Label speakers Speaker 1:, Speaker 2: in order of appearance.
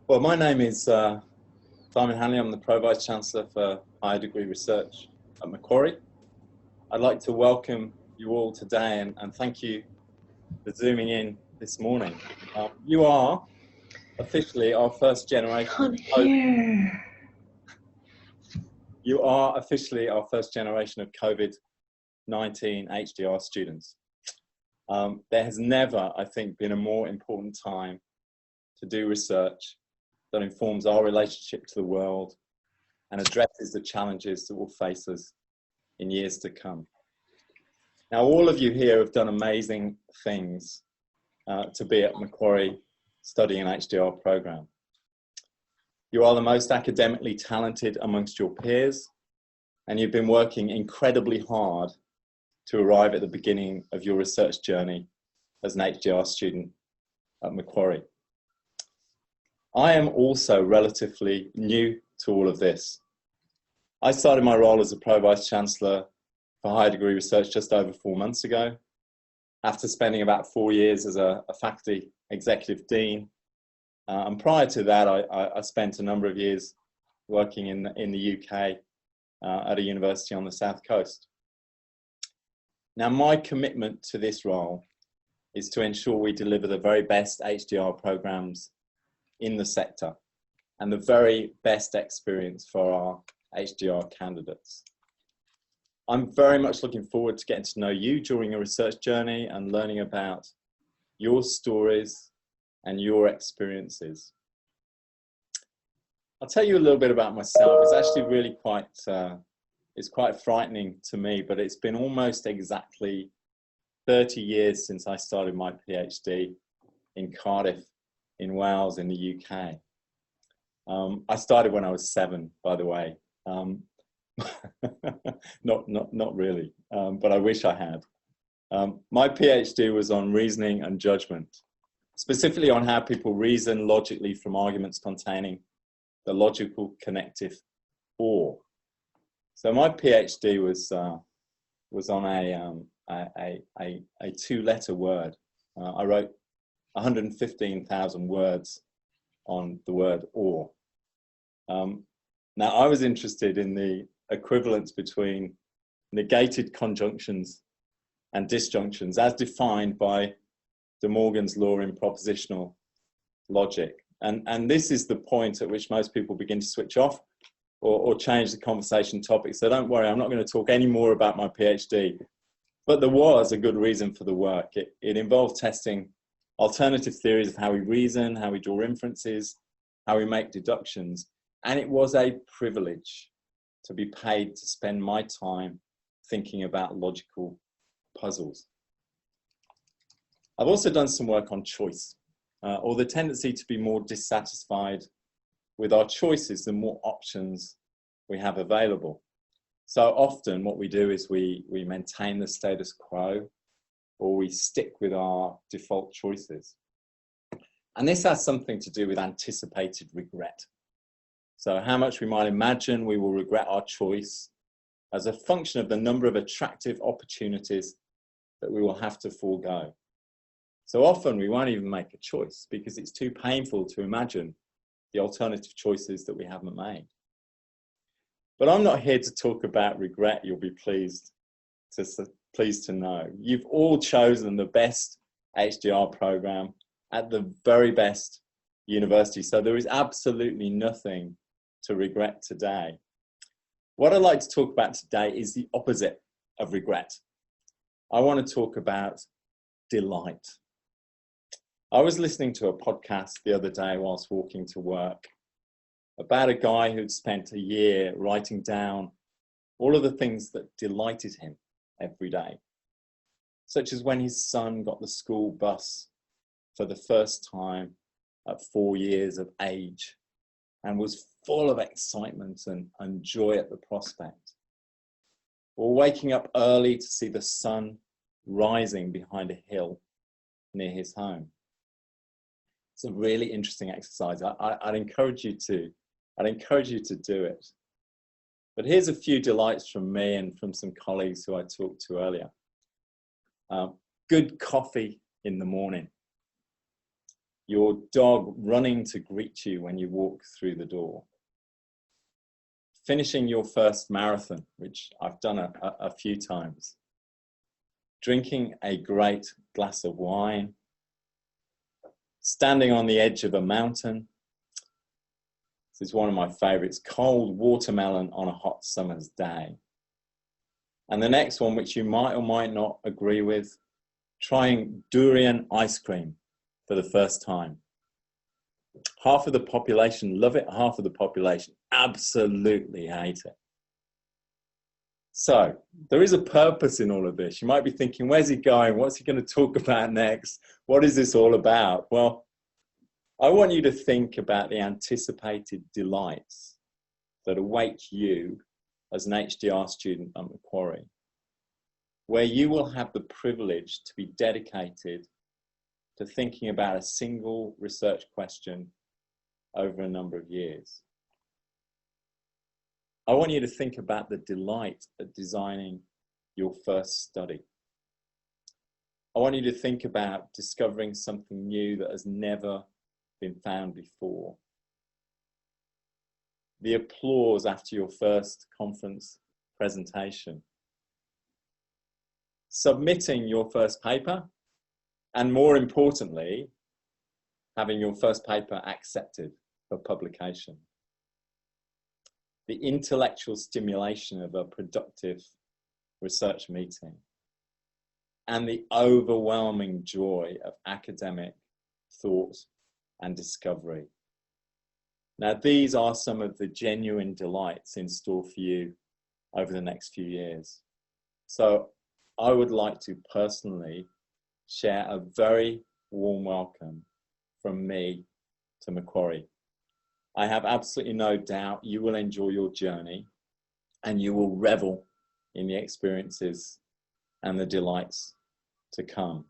Speaker 1: Well, my name is Simon Hanley. I'm the Pro Vice Chancellor for Higher Degree Research at Macquarie. I'd like to welcome you all today and thank you for zooming in this morning. You are officially our first generation. You are officially our first generation of COVID-19 HDR students. There has never, I think, been a more important time to do research that informs our relationship to the world and addresses the challenges that will face us in years to come. Now, all of you here have done amazing things to be at Macquarie studying an HDR program. You are the most academically talented amongst your peers, and you've been working incredibly hard to arrive at the beginning of your research journey as an HDR student at Macquarie. I am also relatively new to all of this. I started my role as a Pro Vice Chancellor for Higher Degree Research just over 4 months ago, after spending about 4 years as a faculty executive dean. And prior to that, I spent a number of years working in the UK at a university on the South Coast. Now, my commitment to this role is to ensure we deliver the very best HDR programs in the sector and the very best experience for our HDR candidates. I'm very much looking forward to getting to know you during your research journey and learning about your stories and your experiences. I'll tell you a little bit about myself. It's actually really it's quite frightening to me, but it's been almost exactly 30 years since I started my PhD in Cardiff, in Wales, in the UK. I started when I was 7, by the way. Not really, but I wish I had. My PhD was on reasoning and judgment, specifically on how people reason logically from arguments containing the logical connective or. So my PhD was on a 2-letter word. I wrote 115,000 words on the word or. Now, I was interested in the equivalence between negated conjunctions and disjunctions as defined by De Morgan's law in propositional logic. And this is the point at which most people begin to switch off or change the conversation topic. So don't worry, I'm not going to talk any more about my PhD. But there was a good reason for the work. It involved testing alternative theories of how we reason, how we draw inferences, how we make deductions. And it was a privilege to be paid to spend my time thinking about logical puzzles. I've also done some work on choice, or the tendency to be more dissatisfied with our choices the more options we have available. So often what we do is we maintain the status quo, or we stick with our default choices. And this has something to do with anticipated regret. So how much we might imagine we will regret our choice as a function of the number of attractive opportunities that we will have to forego. So often we won't even make a choice because it's too painful to imagine the alternative choices that we haven't made. But I'm not here to talk about regret, you'll be pleased to know. You've all chosen the best HDR program at the very best university. So there is absolutely nothing to regret today. What I'd like to talk about today is the opposite of regret. I want to talk about delight. I was listening to a podcast the other day whilst walking to work about a guy who'd spent a year writing down all of the things that delighted him every day, such as when his son got the school bus for the first time at 4 years of age and was full of excitement and joy at the prospect, or waking up early to see the sun rising behind a hill near his home. It's a really interesting exercise. I'd encourage you to do it. But here's a few delights from me and from some colleagues who I talked to earlier. Good coffee in the morning. your dog running to greet you when you walk through the door, finishing your first marathon, which I've done a few times, drinking a great glass of wine, standing on the edge of a mountain. This is one of my favorites, cold watermelon on a hot summer's day. And the next one, which you might or might not agree with, trying durian ice cream for the first time. Half of the population love it, half of the population absolutely hate it. So there is a purpose in all of this. You might be thinking, where's he going? What's he going to talk about next? What is this all about? Well, I want you to think about the anticipated delights that await you as an HDR student at Macquarie, where you will have the privilege to be dedicated to thinking about a single research question over a number of years. I want you to think about the delight of designing your first study. I want you to think about discovering something new that has never been found before. The applause after your first conference presentation. Submitting your first paper, and more importantly, having your first paper accepted for publication. The intellectual stimulation of a productive research meeting, and the overwhelming joy of academic thought and discovery. Now, these are some of the genuine delights in store for you over the next few years. So I would like to personally share a very warm welcome from me to Macquarie. I have absolutely no doubt you will enjoy your journey and you will revel in the experiences and the delights to come.